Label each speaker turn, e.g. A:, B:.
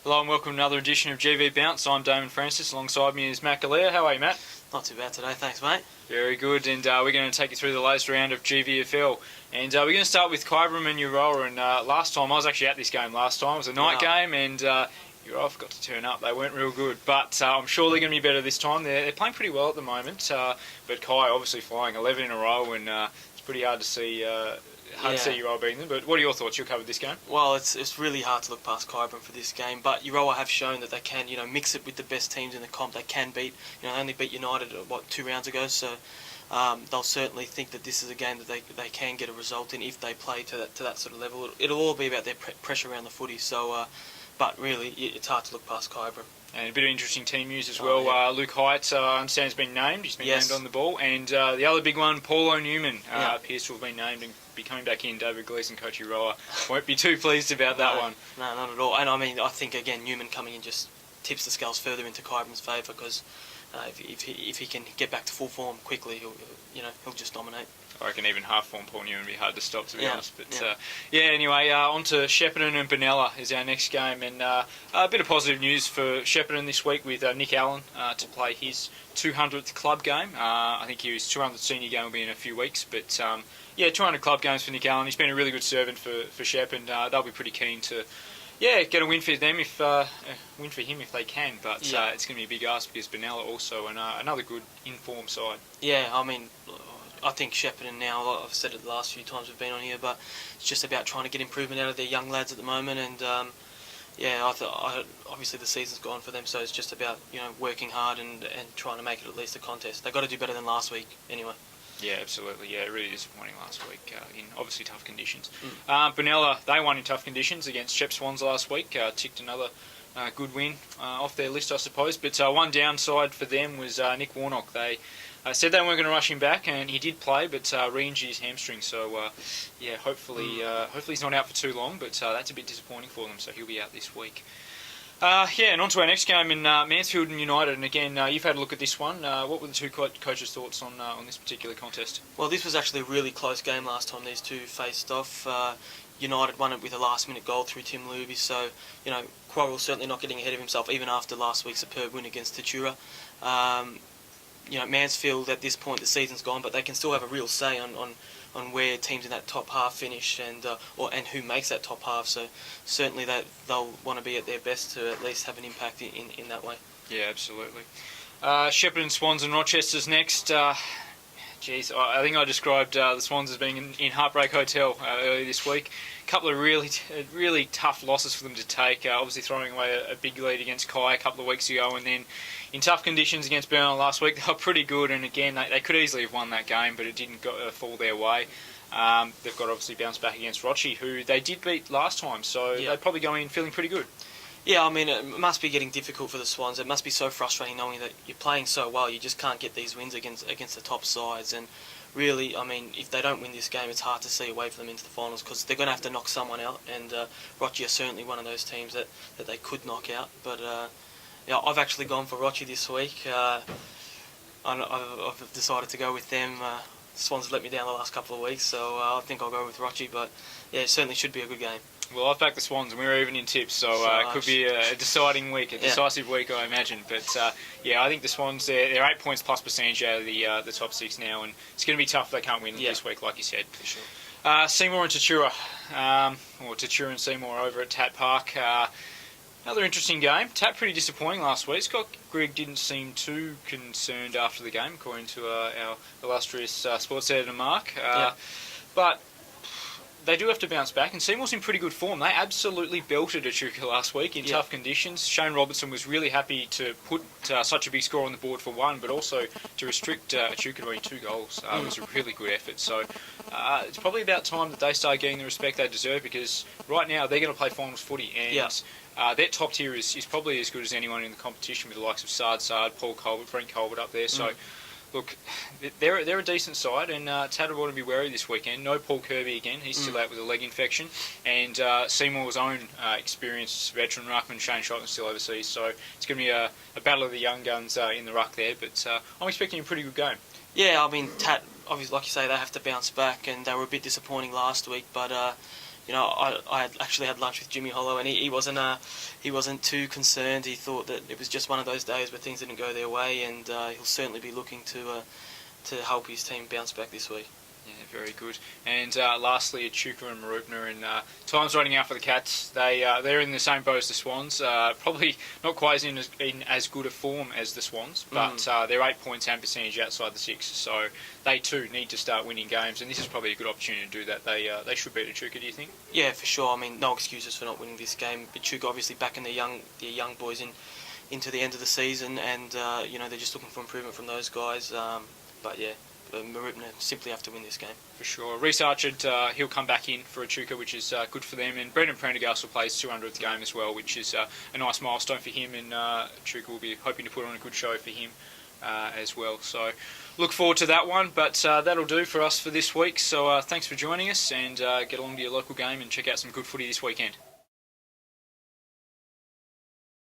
A: Hello and welcome to another edition of GV Bounce. I'm Damen Francis. Alongside me is Matt Gelea. How are you, Matt?
B: Not too bad today, thanks mate.
A: Very good, and we're going to take you through the latest round of GVFL. And we're going to start with Goulburn and Euroa. And last time, I was actually at this game last time. It was a night game, and Euroa forgot to turn up. They weren't real good, but I'm sure they're going to be better this time. They're playing pretty well at the moment, but Kai obviously flying 11 in a row, and it's pretty hard to see to see Euroa beating them. But what are your thoughts? You covered this game.
B: Well, it's really hard to look past Goulburn for this game, but Euroa have shown that they can, mix it with the best teams in the comp. They can beat, they only beat United 2 rounds ago, so they'll certainly think that this is a game that they can get a result in if they play to that sort of level. It'll all be about their pressure around the footy. So, but really, it's hard to look past Goulburn.
A: And a bit of interesting team news as well. Yeah. Luke Hyatt, I understand, has been named. He's been named on the ball. And the other big one, Paulo Newman, appears to have been named and be coming back in. David Gleeson, coach Euroa, won't be too pleased about that one.
B: No, not at all. And I think, again, Newman coming in just tips the scales further into Goulburn's favour because if he can get back to full form quickly, he'll just dominate.
A: I reckon even half-form Paul Newman would be hard to stop, to be honest. But anyway, on to Shepparton and Benalla is our next game. And a bit of positive news for Shepparton this week with Nick Allen to play his 200th club game. I think his 200th senior game will be in a few weeks. But 200 club games for Nick Allen. He's been a really good servant for Shep, and they'll be pretty keen to get a win for them win for him if they can. But it's going to be a big ask because Benalla also another good in-form side.
B: Yeah, I think Shepparton now, I've said it the last few times we've been on here, but it's just about trying to get improvement out of their young lads at the moment. And obviously the season's gone for them, so it's just about working hard and trying to make it at least a contest. They've got to do better than last week anyway. Yeah,
A: absolutely. Yeah, really disappointing last week in obviously tough conditions. Benalla, they won in tough conditions against Shep Swans last week. Ticked another good win off their list, I suppose. But one downside for them was Nick Warnock. They said they weren't going to rush him back, and he did play, but re-injured his hamstring. So, hopefully he's not out for too long. But that's a bit disappointing for them. So he'll be out this week. And on to our next game in Mansfield and United. And again, you've had a look at this one. What were the two coaches' thoughts on this particular contest?
B: Well, this was actually a really close game last time these two faced off. United won it with a last-minute goal through Tim Luby. So, Quarrell's certainly not getting ahead of himself, even after last week's superb win against Tatura. Mansfield at this point the season's gone, but they can still have a real say on where teams in that top half finish and who makes that top half. So certainly they'll want to be at their best to at least have an impact in that way. Yeah,
A: absolutely. Shepparton, Swans and Rochester's next. I think I described the Swans as being in Heartbreak Hotel earlier this week. A couple of really tough losses for them to take. Obviously throwing away a big lead against Kai a couple of weeks ago, and then in tough conditions against Burnley last week. They were pretty good, and again they could easily have won that game, but it didn't fall their way. They've got to obviously bounce back against Rochi, who they did beat last time, so they'd probably go in feeling pretty good.
B: Yeah, it must be getting difficult for the Swans. It must be so frustrating knowing that you're playing so well, you just can't get these wins against the top sides. And really, if they don't win this game, it's hard to see a way for them into the finals because they're going to have to knock someone out. And Rochi are certainly one of those teams that they could knock out. But I've actually gone for Rochi this week. I've decided to go with them. The Swans have let me down the last couple of weeks, so I think I'll go with Rochi. But it certainly should be a good game.
A: Well, I've backed the Swans and we were even in tips, so it could be a deciding week, decisive week, I imagine. But I think the Swans, they're 8 points plus percentage out of the top 6 now, and it's going to be tough if they can't win this week, like you said.
B: For sure.
A: Seymour and Tatura, or Tatura and Seymour over at Tat Park. Another interesting game. Tat pretty disappointing last week. Scott Grigg didn't seem too concerned after the game, according to our illustrious sports editor Mark. But they do have to bounce back, and Seymour's in pretty good form. They absolutely belted Echuca last week in tough conditions. Shane Robertson was really happy to put such a big score on the board for one, but also to restrict Echuca to only 2 goals. It was a really good effort. So it's probably about time that they start getting the respect they deserve, because right now they're going to play finals footy, and their top tier is probably as good as anyone in the competition, with the likes of Sard, Paul Colbert, Brent Colbert up there. So look, they're a decent side, and Tat ought to be wary this weekend. No Paul Kirby again; he's still out with a leg infection, and Seymour's own experienced veteran ruckman Shane Shotton's still overseas. So it's going to be a battle of the young guns in the ruck there. But I'm expecting a pretty good game.
B: Yeah, Tat, obviously, like you say, they have to bounce back, and they were a bit disappointing last week. But I had actually had lunch with Jimmy Hollow, and he wasn't too concerned. He thought that it was just one of those days where things didn't go their way, and he'll certainly be looking to help his team bounce back this week.
A: Yeah, very good. And lastly, Echuca and Marupna, and time's running out for the Cats. They're in the same boat as the Swans. Probably not quite in as good a form as the Swans, but they're 8 points and percentage outside the 6. So they too need to start winning games, and this is probably a good opportunity to do that. They should beat Echuca, do you think?
B: Yeah, for sure. I mean, no excuses for not winning this game. Echuca obviously backing their young boys into the end of the season, and they're just looking for improvement from those guys. But yeah. Marupna simply have to win this game. For
A: sure. Reece Archard, he'll come back in for Echuca, which is good for them. And Brendan Prendergast will play his 200th game as well, which is a nice milestone for him. And Echuca will be hoping to put on a good show for him as well. So look forward to that one. But that'll do for us for this week. So thanks for joining us, and get along to your local game and check out some good footy this weekend.